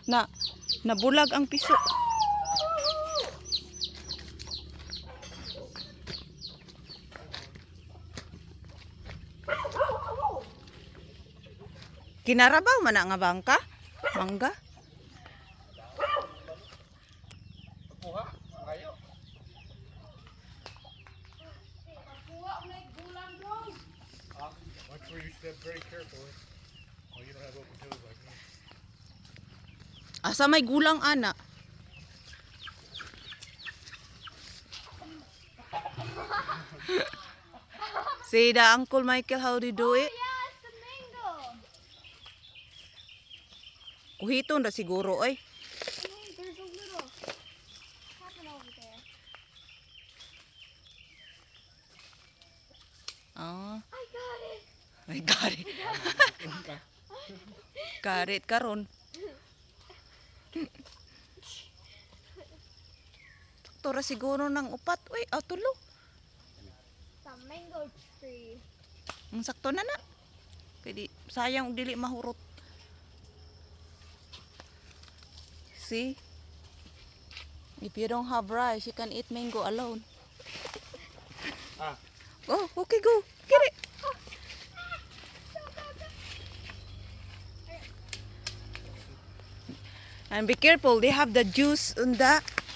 Na nabulag ang piso. Kinarabaw man nga bangka? Mangga? Kuha, ngayo. Watch where you step very carefully. Oh, you don't have open toes like me. Asa may gulang ana? See the Uncle Michael how they do it? Yeah, it's the mango. Kuhiton na siguro ay. Hey, there's a little cabin over there. Ah, I got it. ay garit. Garit karon. Tora siguro ng upat. Uy, tulo. The mango tree. Ang sakto na na. Kaya sayang dili mahurot. See? If you don't have rice, you can eat mango alone. Ah. Oh, okay, go. Get it. And be careful, they have the juice on the